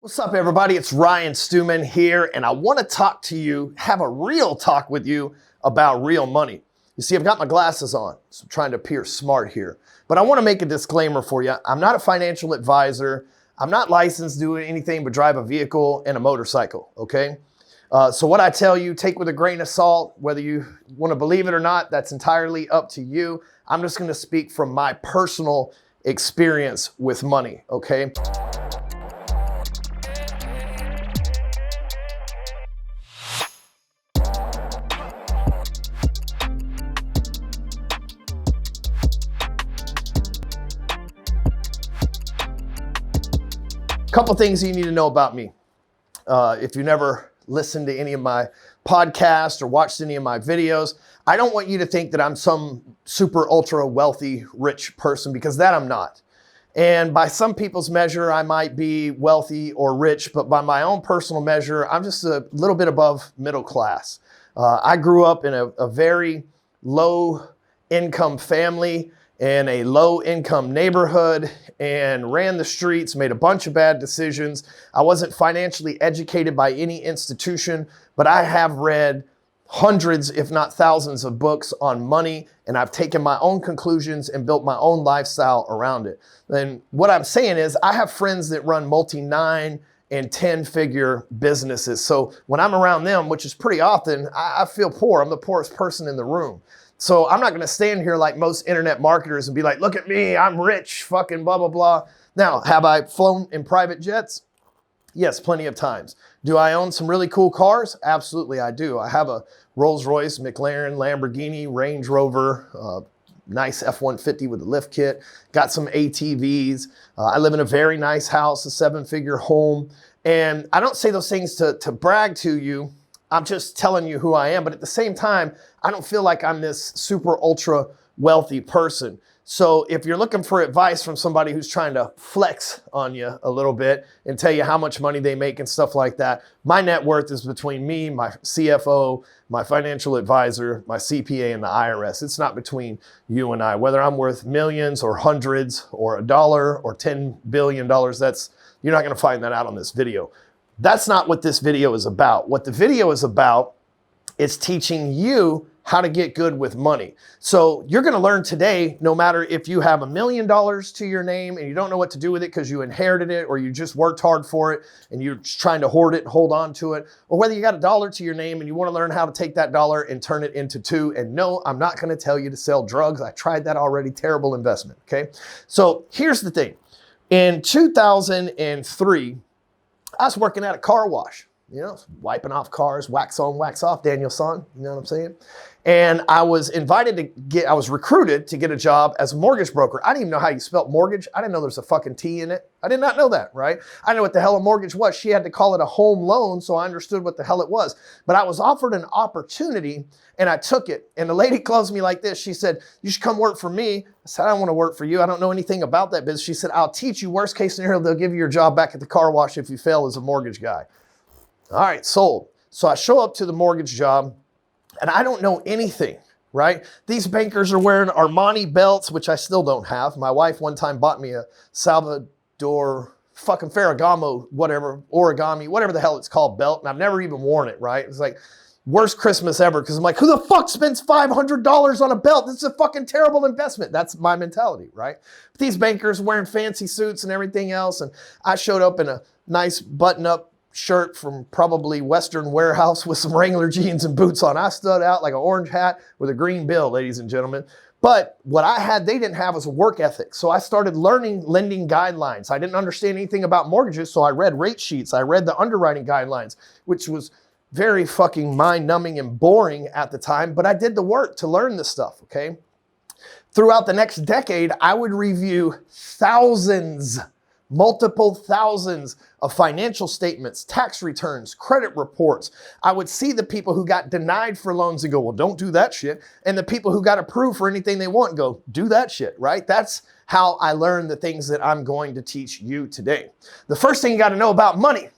What's up, everybody? It's Ryan Stewman here, and I want to talk to you, have a real talk with you about real money. You see, I've got my glasses on, so I'm trying to appear smart here. But I want to make a disclaimer for you. I'm not a financial advisor. I'm not licensed to do anything but drive a vehicle and a motorcycle, okay? So what I tell you, take with a grain of salt. Whether you want to believe it or not, that's entirely up to you. I'm just going to speak from my personal experience with money, okay? Couple things you need to know about me. If you never listened to any of my podcasts or watched any of my videos, I don't want you to think that I'm some super ultra wealthy rich person, because that I'm not. And by some people's measure, I might be wealthy or rich, but by my own personal measure, I'm just a little bit above middle class. I grew up in a very low income family in a low income neighborhood and ran the streets, made a bunch of bad decisions. I wasn't financially educated by any institution, but I have read hundreds, if not thousands of books on money, and I've taken my own conclusions and built my own lifestyle around it. And what I'm saying is I have friends that run multi-9 and 10-figure businesses. So when I'm around them, which is pretty often, I feel poor. I'm the poorest person in the room. So I'm not going to stand here like most internet marketers and be like, look at me, I'm rich, fucking blah, blah, blah. Now, have I flown in private jets? Yes, plenty of times. Do I own some really cool cars? Absolutely, I do. I have a Rolls-Royce, McLaren, Lamborghini, Range Rover, nice F-150 with a lift kit, got some ATVs. I live in a very nice house, a 7-figure home. And I don't say those things to brag to you. I'm just telling you who I am. But at the same time, I don't feel like I'm this super ultra wealthy person. So if you're looking for advice from somebody who's trying to flex on you a little bit and tell you how much money they make and stuff like that, my net worth is between me, my CFO, my financial advisor, my CPA, and the IRS. It's not between you and I. Whether I'm worth millions or hundreds or a dollar or $10 billion, you're not going to find that out on this video. That's not what this video is about. What the video is about is teaching you how to get good with money. So you're going to learn today, no matter if you have $1 million to your name and you don't know what to do with it because you inherited it or you just worked hard for it and you're just trying to hoard it and hold on to it, or whether you got $1 to your name and you want to learn how to take that dollar and turn it into two. And no, I'm not going to tell you to sell drugs. I tried that already. Terrible investment. Okay. So here's the thing. In 2003, I was working at a car wash, wiping off cars, wax on, wax off, Daniel Son, you know what I'm saying? And I was I was recruited to get a job as a mortgage broker. I didn't even know how you spelled mortgage. I didn't know there's a fucking T in it. I did not know that, right? I didn't know what the hell a mortgage was. She had to call it a home loan, so I understood what the hell it was. But I was offered an opportunity, and I took it. And the lady closed me like this. She said, you should come work for me. I said, I don't want to work for you. I don't know anything about that business. She said, I'll teach you. Worst case scenario, they'll give you your job back at the car wash if you fail as a mortgage guy. All right, sold. So I show up to the mortgage job, and I don't know anything, right? These bankers are wearing Armani belts, which I still don't have. My wife one time bought me a Salvador fucking Ferragamo, origami, whatever the hell it's called, belt, and I've never even worn it, right? It's like worst Christmas ever, because I'm like, who the fuck spends $500 on a belt? This is a fucking terrible investment. That's my mentality, right? But these bankers wearing fancy suits and everything else, and I showed up in a nice button-up shirt from probably Western Warehouse with some Wrangler jeans and boots on. I stood out like an orange hat with a green bill, ladies and gentlemen. But what I had, they didn't have, was a work ethic. So I started learning lending guidelines. I didn't understand anything about mortgages, so I read rate sheets. I read the underwriting guidelines, which was very fucking mind-numbing and boring at the time, but I did the work to learn this stuff, okay? Throughout the next decade, I would review multiple thousands of financial statements, tax returns, credit reports. I would see the people who got denied for loans and go, well, don't do that shit. And the people who got approved for anything they want go, do that shit, right? That's how I learned the things that I'm going to teach you today. The first thing you got to know about money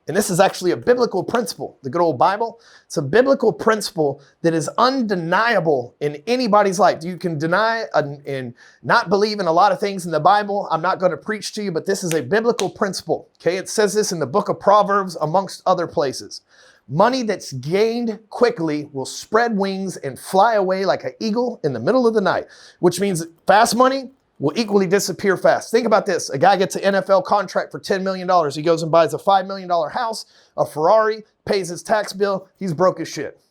And this is actually a biblical principle, the good old Bible. It's a biblical principle that is undeniable in anybody's life. You can deny and not believe in a lot of things in the Bible. I'm not going to preach to you, but this is a biblical principle. Okay, it says this in the book of Proverbs, amongst other places. Money that's gained quickly will spread wings and fly away like an eagle in the middle of the night, which means fast money will equally disappear fast. Think about this. A guy gets an NFL contract for $10 million. He goes and buys a $5 million house, a Ferrari, pays his tax bill. He's broke as shit.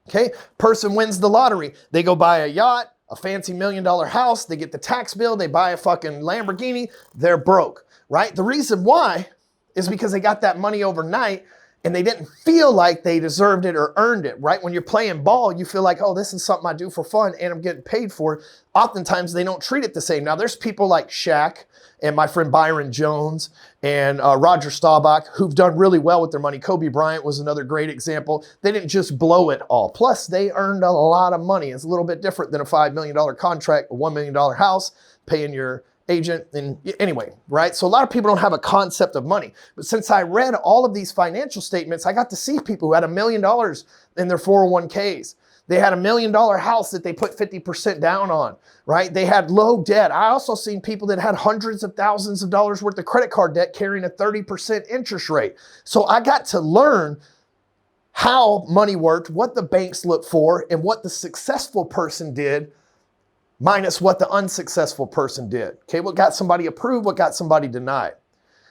Okay? Person wins the lottery. They go buy a yacht, a fancy $1 million house. They get the tax bill. They buy a fucking Lamborghini. They're broke, right? The reason why is because they got that money overnight and they didn't feel like they deserved it or earned it, right? When you're playing ball, you feel like, oh, this is something I do for fun and I'm getting paid for it. Oftentimes, they don't treat it the same. Now, there's people like Shaq and my friend Byron Jones and Roger Staubach who've done really well with their money. Kobe Bryant was another great example. They didn't just blow it all. Plus, they earned a lot of money. It's a little bit different than a $5 million contract, a $1 million house, paying your agent. And anyway, right? So a lot of people don't have a concept of money. But since I read all of these financial statements, I got to see people who had $1 million in their 401ks. They had $1 million house that they put 50% down on, right? They had low debt. I also seen people that had hundreds of thousands of dollars worth of credit card debt carrying a 30% interest rate. So I got to learn how money worked, what the banks look for, and what the successful person did minus what the unsuccessful person did. Okay, what got somebody approved, what got somebody denied.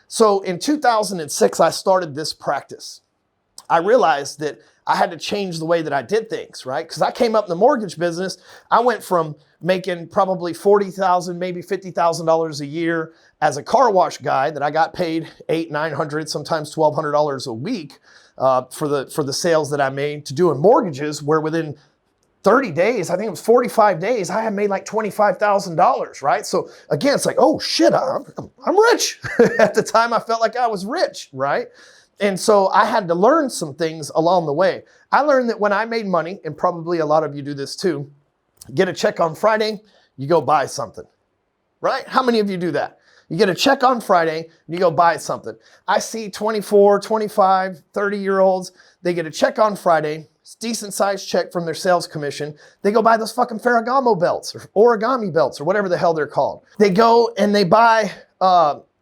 So in 2006, I started this practice. I realized that I had to change the way that I did things, right? Because I came up in the mortgage business. I went from making probably $40,000, maybe $50,000 a year as a car wash guy that I got paid $800, $900, sometimes $1,200 a week for the sales that I made, to doing mortgages where within 30 days, I think it was 45 days, I had made like $25,000, right? So again, it's like, oh shit, I'm rich. At the time, I felt like I was rich, right? And so I had to learn some things along the way. I learned that when I made money, and probably a lot of you do this too, get a check on Friday, you go buy something, right? How many of you do that? You get a check on Friday, and you go buy something. I see 24, 25, 30-year-olds, they get a check on Friday, decent sized check from their sales commission. They go buy those fucking Ferragamo belts or origami belts or whatever the hell they're called. They go and they buy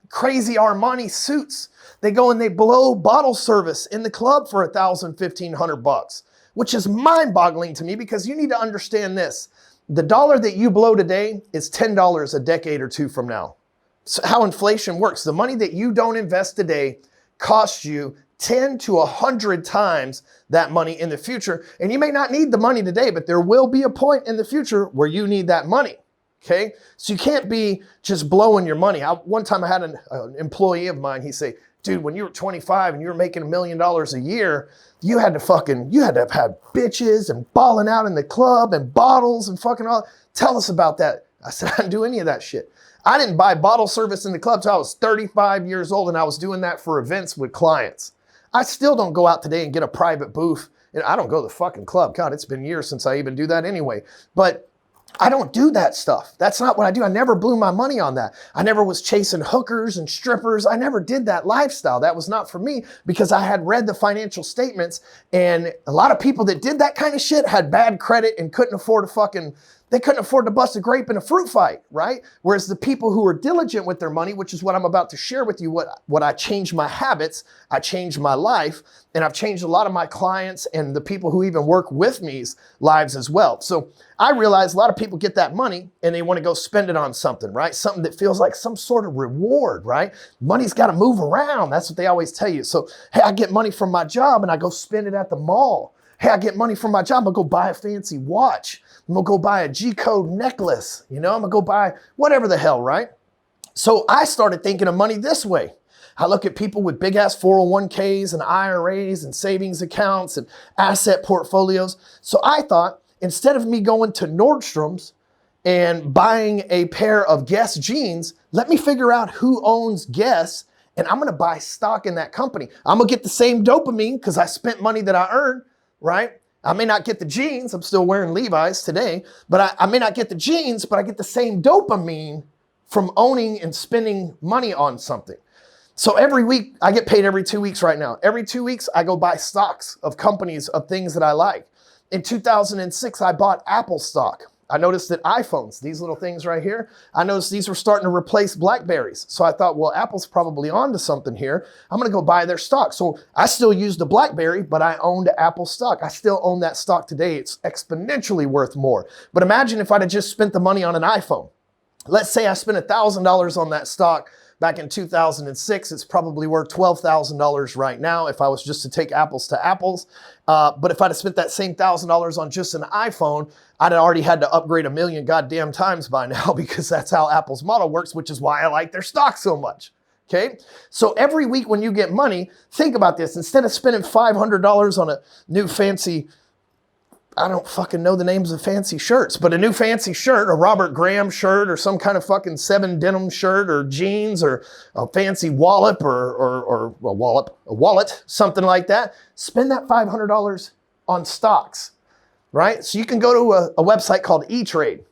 crazy Armani suits. They go and they blow bottle service in the club for $1,000, $1,500, which is mind boggling to me because you need to understand this. The dollar that you blow today is $10 a decade or two from now. So how inflation works. The money that you don't invest today costs you 10 to 100 times that money in the future. And you may not need the money today, but there will be a point in the future where you need that money. Okay. So you can't be just blowing your money. One time I had an employee of mine, he say, dude, when you were 25 and you were making $1 million a year, you had to have had bitches and balling out in the club and bottles and fucking all. Tell us about that. I said, I didn't do any of that shit. I didn't buy bottle service in the club till I was 35 years old, and I was doing that for events with clients. I still don't go out today and get a private booth. And I don't go to the fucking club. God, it's been years since I even do that anyway. But I don't do that stuff. That's not what I do. I never blew my money on that. I never was chasing hookers and strippers. I never did that lifestyle. That was not for me because I had read the financial statements, and a lot of people that did that kind of shit had bad credit and couldn't afford to bust a grape in a fruit fight, right? Whereas the people who are diligent with their money, which is what I'm about to share with you, what I changed my habits, I changed my life, and I've changed a lot of my clients and the people who even work with me's lives as well. So I realize a lot of people get that money and they want to go spend it on something, right? Something that feels like some sort of reward, right? Money's got to move around. That's what they always tell you. So, hey, I get money from my job and I go spend it at the mall. Hey, I get money from my job, I'm gonna go buy a fancy watch. I'm gonna go buy a G-code necklace. I'm gonna go buy whatever the hell, right? So I started thinking of money this way. I look at people with big ass 401ks and IRAs and savings accounts and asset portfolios. So I thought, instead of me going to Nordstrom's and buying a pair of Guess jeans, let me figure out who owns Guess, and I'm gonna buy stock in that company. I'm gonna get the same dopamine because I spent money that I earned, right? I may not get the jeans. I'm still wearing Levi's today, but I may not get the jeans, but I get the same dopamine from owning and spending money on something. So every week, I get paid every 2 weeks right now. Every 2 weeks, I go buy stocks of companies, of things that I like. In 2006, I bought Apple stock. I noticed that iPhones, these little things right here, I noticed these were starting to replace Blackberries. So I thought, well, Apple's probably onto something here. I'm going to go buy their stock. So I still use the Blackberry, but I owned Apple stock. I still own that stock today. It's exponentially worth more. But imagine if I'd have just spent the money on an iPhone. Let's say I spent $1,000 on that stock back in 2006. It's probably worth $12,000 right now if I was just to take apples to apples. But if I'd have spent that same $1,000 on just an iPhone, I'd have already had to upgrade 1,000,000 goddamn times by now, because that's how Apple's model works, which is why I like their stock so much. Okay? So every week when you get money, think about this. Instead of spending $500 on a new fancy, I don't fucking know the names of fancy shirts, but a new fancy shirt, a Robert Graham shirt, or some kind of fucking 7 denim shirt, or jeans, or a fancy wallet, or a wallet, something like that. Spend that $500 on stocks, right? So you can go to a website called E-Trade.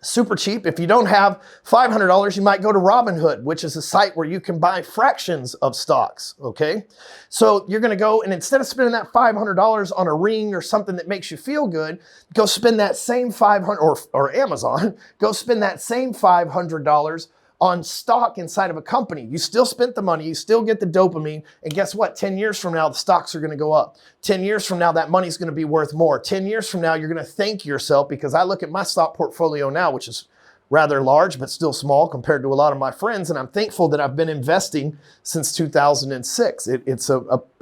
Super cheap. If you don't have $500, you might go to Robinhood, which is a site where you can buy fractions of stocks, okay? So you're going to go, and instead of spending that $500 on a ring or something that makes you feel good, go spend that same $500, or Amazon, go spend that same $500 on stock inside of a company. You still spent the money, you still get the dopamine, and guess what? 10 years from now, the stocks are going to go up. 10 years from now, that money's going to be worth more. 10 years from now, you're going to thank yourself, because I look at my stock portfolio now, which is rather large, but still small compared to a lot of my friends, and I'm thankful that I've been investing since 2006. It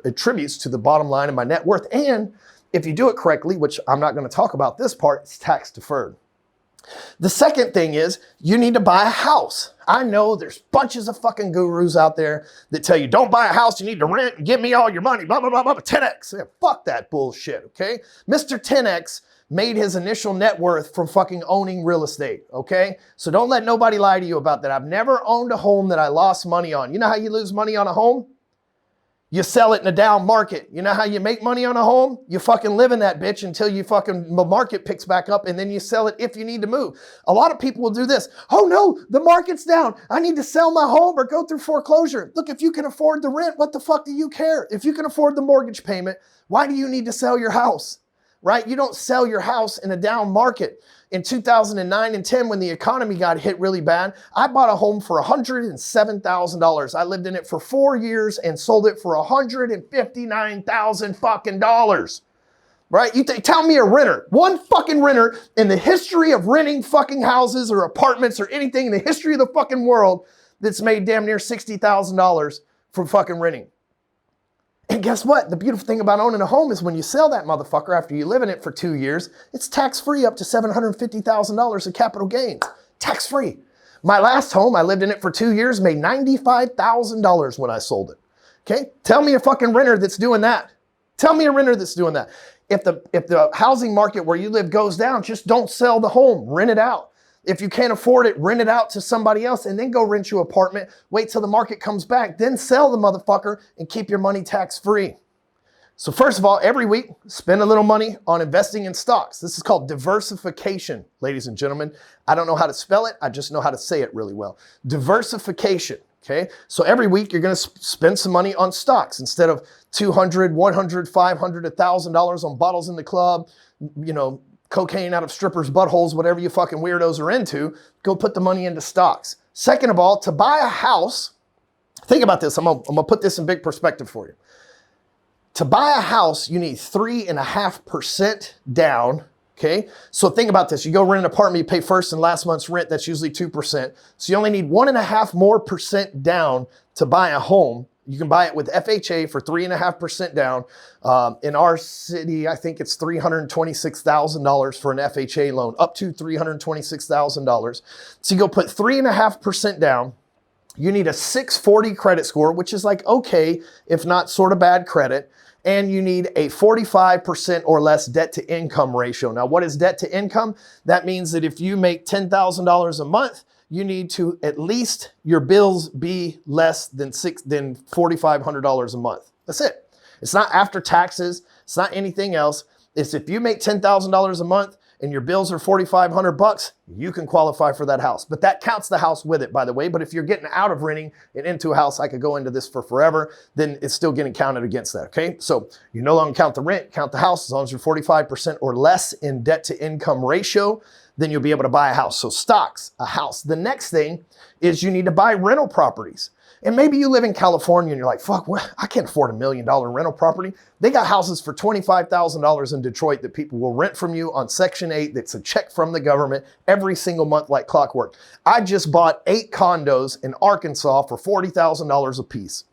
attributes to the bottom line of my net worth, and if you do it correctly, which I'm not going to talk about this part, it's tax deferred. The second thing is you need to buy a house. I know there's bunches of fucking gurus out there that tell you, don't buy a house, you need to rent, and give me all your money, blah, blah, blah, blah, 10X. Yeah, fuck that bullshit, okay? Mr. 10X made his initial net worth from fucking owning real estate, okay? So don't let nobody lie to you about that. I've never owned a home that I lost money on. You know how you lose money on a home? You sell it in a down market. You know how you make money on a home? You fucking live in that bitch until you fucking, the market picks back up, and then you sell it if you need to move. A lot of people will do this. Oh no, the market's down. I need to sell my home or go through foreclosure. Look, if you can afford the rent, what the fuck do you care? If you can afford the mortgage payment, why do you need to sell your house? Right? You don't sell your house in a down market. In 2009 and 10, when the economy got hit really bad, I bought a home for $107,000. I lived in it for 4 years and sold it for $159,000 fucking dollars. Right? Tell me a renter, one fucking renter in the history of renting fucking houses or apartments or anything in the history of the fucking world that's made damn near $60,000 from fucking renting. And guess what? The beautiful thing about owning a home is when you sell that motherfucker after you live in it for 2 years, it's tax-free up to $750,000 of capital gains. Tax-free. My last home, I lived in it for 2 years, made $95,000 when I sold it. Okay? Tell me a fucking renter that's doing that. Tell me a renter that's doing that. If the housing market where you live goes down, just don't sell the home. Rent it out. If you can't afford it, rent it out to somebody else and then go rent your apartment. Wait till the market comes back, then sell the motherfucker and keep your money tax-free. So first of all, every week, spend a little money on investing in stocks. This is called diversification, ladies and gentlemen. I don't know how to spell it. I just know how to say it really well. Diversification, okay? So every week, you're going to spend some money on stocks instead of $200, $100, $500, $1,000 on bottles in the club, you know, cocaine out of strippers' buttholes, whatever you fucking weirdos are into, go put the money into stocks. Second of all, to buy a house, think about this. I'm gonna put this in big perspective for you. To buy a house, you need 3.5% down, okay? So think about this. You go rent an apartment, you pay first and last month's rent, that's usually 2%. So you only need 1.5% more down to buy a home. You can buy it with FHA for 3.5% down. In our city, I think it's $326,000 for an FHA loan, up to $326,000. So you go put 3.5% down. You need a 640 credit score, which is like okay, if not sort of bad credit. And you need a 45% or less debt to income ratio. Now, what is debt to income? That means that if you make $10,000 a month, you need to at least your bills be less than $4,500 a month. That's it. It's not after taxes. It's not anything else. It's if you make $10,000 a month and your bills are $4,500, you can qualify for that house. But that counts the house with it, by the way. But if you're getting out of renting and into a house, I could go into this for forever, then it's still getting counted against that, okay? So you no longer count the rent, count the house. As long as you're 45% or less in debt to income ratio, then you'll be able to buy a house. So stocks, a house. The next thing is you need to buy rental properties. And maybe you live in California and you're like, fuck, I can't afford $1 million rental property. They got houses for $25,000 in Detroit that people will rent from you on Section 8. That's a check from the government every single month like clockwork. I just bought 8 condos in Arkansas for $40,000 a piece.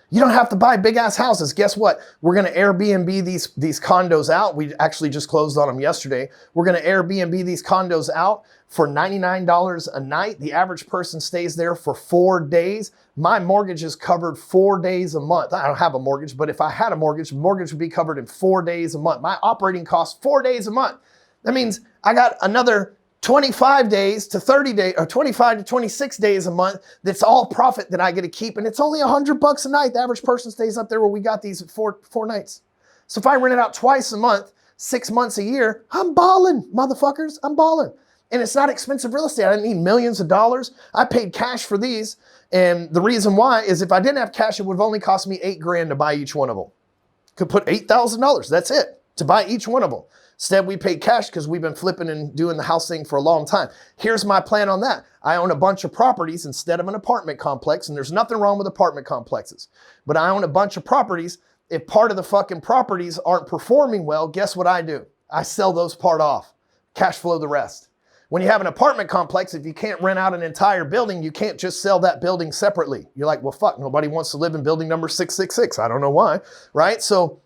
You don't have to buy big ass houses. Guess what? We're going to Airbnb these condos out. We actually just closed on them yesterday. We're going to Airbnb these condos out for $99 a night. The average person stays there for 4 days. My mortgage is covered 4 days a month. I don't have a mortgage, but if I had a mortgage, the mortgage would be covered in 4 days a month. My operating costs 4 days a month. That means I got another 25 days to 30 days, or 25 to 26 days a month. That's all profit that I get to keep. And it's only $100 a night. The average person stays up there where we got these at four nights. So if I rent it out twice a month, 6 months a year, I'm balling, motherfuckers. I'm balling. And it's not expensive real estate. I didn't need millions of dollars. I paid cash for these. And the reason why is if I didn't have cash, it would have only cost me $8,000 to buy each one of them. Could put $8,000. That's it to buy each one of them. Instead, we paid cash because we've been flipping and doing the house thing for a long time. Here's my plan on that. I own a bunch of properties instead of an apartment complex, and there's nothing wrong with apartment complexes. But I own a bunch of properties. If part of the fucking properties aren't performing well, guess what I do? I sell those part off, cash flow the rest. When you have an apartment complex, if you can't rent out an entire building, you can't just sell that building separately. You're like, well, fuck, nobody wants to live in building number 666. I don't know why, right? So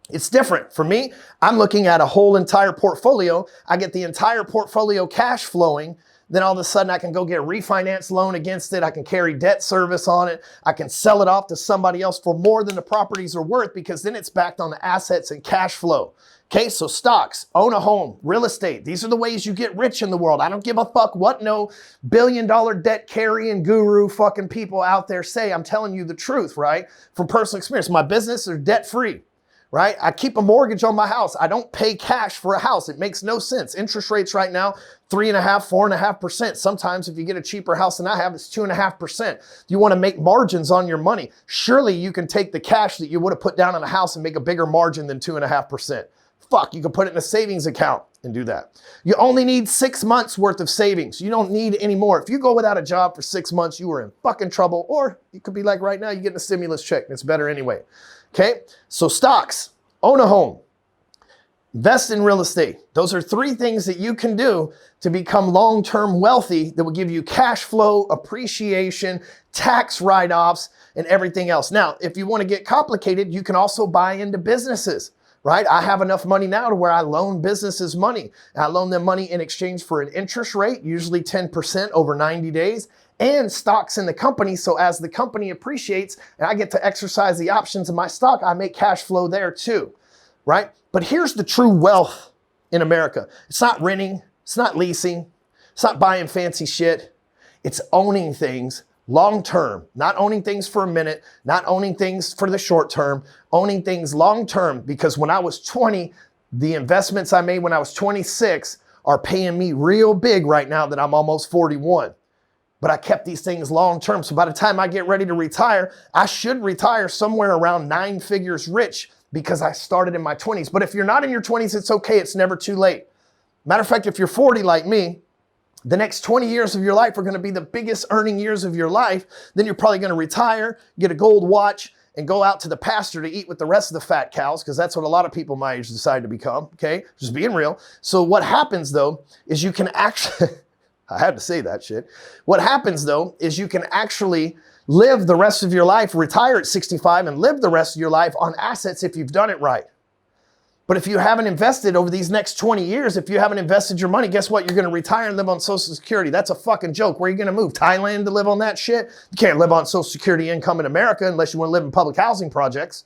it's different. For me, I'm looking at a whole entire portfolio. I get the entire portfolio cash flowing. Then all of a sudden I can go get a refinance loan against it. I can carry debt service on it. I can sell it off to somebody else for more than the properties are worth because then it's backed on the assets and cash flow. Okay, so stocks, own a home, real estate. These are the ways you get rich in the world. I don't give a fuck what no billion-dollar debt carrying guru fucking people out there say. I'm telling you the truth, right? From personal experience. My business is debt-free. Right? I keep a mortgage on my house. I don't pay cash for a house. It makes no sense. Interest rates right now, 3.5%, 4.5%. Sometimes if you get a cheaper house than I have, it's 2.5%. You want to make margins on your money. Surely you can take the cash that you would have put down on a house and make a bigger margin than 2.5%. Fuck, you can put it in a savings account and do that. You only need 6 months worth of savings. You don't need any more. If you go without a job for 6 months, you are in fucking trouble. Or you could be like right now, you're getting a stimulus check. It's better anyway. Okay, so stocks, own a home, invest in real estate. Those are 3 things that you can do to become long-term wealthy that will give you cash flow, appreciation, tax write-offs, and everything else. Now, if you want to get complicated, you can also buy into businesses, right? I have enough money now to where I loan businesses money. I loan them money in exchange for an interest rate, usually 10% over 90 days. And stocks in the company. So as the company appreciates and I get to exercise the options in my stock, I make cash flow there too, right? But here's the true wealth in America. It's not renting. It's not leasing. It's not buying fancy shit. It's owning things long-term, not owning things for a minute, not owning things for the short term, owning things long-term. Because when I was 20, the investments I made when I was 26 are paying me real big right now that I'm almost 41. But I kept these things long-term. So by the time I get ready to retire, I should retire somewhere around 9 figures rich because I started in my 20s. But if you're not in your 20s, it's okay. It's never too late. Matter of fact, if you're 40 like me, the next 20 years of your life are going to be the biggest earning years of your life. Then you're probably going to retire, get a gold watch, and go out to the pasture to eat with the rest of the fat cows, because that's what a lot of people my age decide to become, okay? Just being real. So what happens, though, is you can actually... I had to say that shit. What happens, though, is you can actually live the rest of your life, retire at 65, and live the rest of your life on assets if you've done it right. But if you haven't invested over these next 20 years, if you haven't invested your money, guess what? You're going to retire and live on Social Security. That's a fucking joke. Where are you going to move? Thailand to live on that shit? You can't live on Social Security income in America unless you want to live in public housing projects.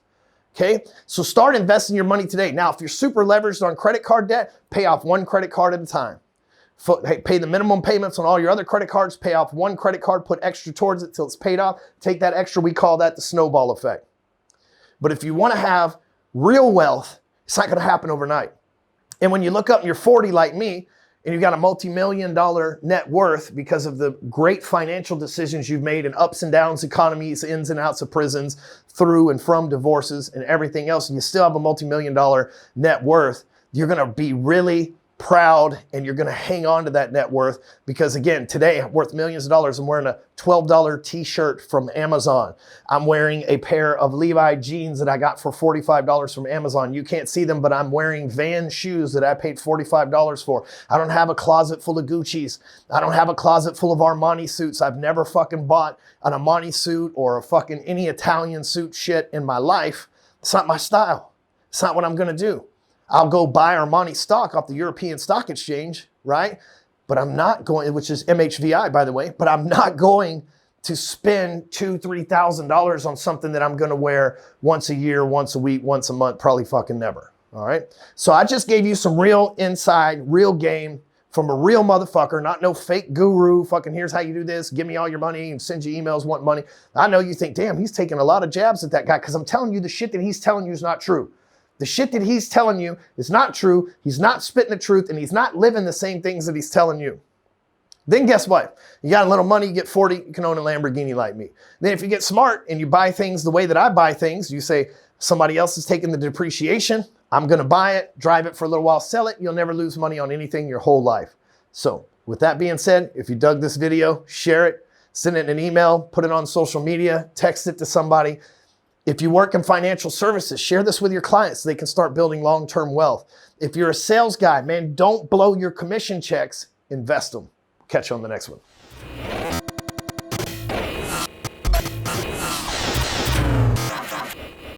Okay? So start investing your money today. Now, if you're super leveraged on credit card debt, pay off 1 credit card at a time. Pay the minimum payments on all your other credit cards, pay off 1 credit card, put extra towards it till it's paid off. Take that extra, we call that the snowball effect. But if you want to have real wealth, it's not going to happen overnight. And when you look up and you're 40 like me, and you've got a multi-million-dollar net worth because of the great financial decisions you've made and ups and downs, economies, ins and outs of prisons, through and from divorces and everything else, and you still have a multi-million-dollar net worth, you're going to be really proud and you're going to hang on to that net worth because, again, today I'm worth millions of dollars. I'm wearing a $12 t-shirt from Amazon. I'm wearing a pair of Levi jeans that I got for $45 from Amazon. You can't see them, but I'm wearing Vans shoes that I paid $45 for. I don't have a closet full of Gucci's. I don't have a closet full of Armani suits. I've never fucking bought an Armani suit or a fucking any Italian suit shit in my life. It's not my style. It's not what I'm going to do. I'll go buy Armani stock off the European Stock Exchange, right? But I'm not going, which is MHVI, by the way, but I'm not going to spend $2,000, $3,000 on something that I'm going to wear once a year, once a week, once a month, probably fucking never. All right. So I just gave you some real inside, real game from a real motherfucker, not no fake guru. Fucking here's how you do this. Give me all your money and send you emails, want money. I know you think, damn, he's taking a lot of jabs at that guy because I'm telling you the shit that he's telling you is not true. The shit that he's telling you is not true. He's not spitting the truth, and he's not living the same things that he's telling you. Then guess what? You got a little money, you get 40, you can own a Lamborghini like me. Then if you get smart and you buy things the way that I buy things, you say, somebody else is taking the depreciation, I'm going to buy it, drive it for a little while, sell it. You'll never lose money on anything your whole life. So with that being said, if you dug this video, share it, send it in an email, put it on social media, text it to somebody. If you work in financial services, share this with your clients so they can start building long-term wealth. If you're a sales guy, man, don't blow your commission checks, invest them. Catch you on the next one.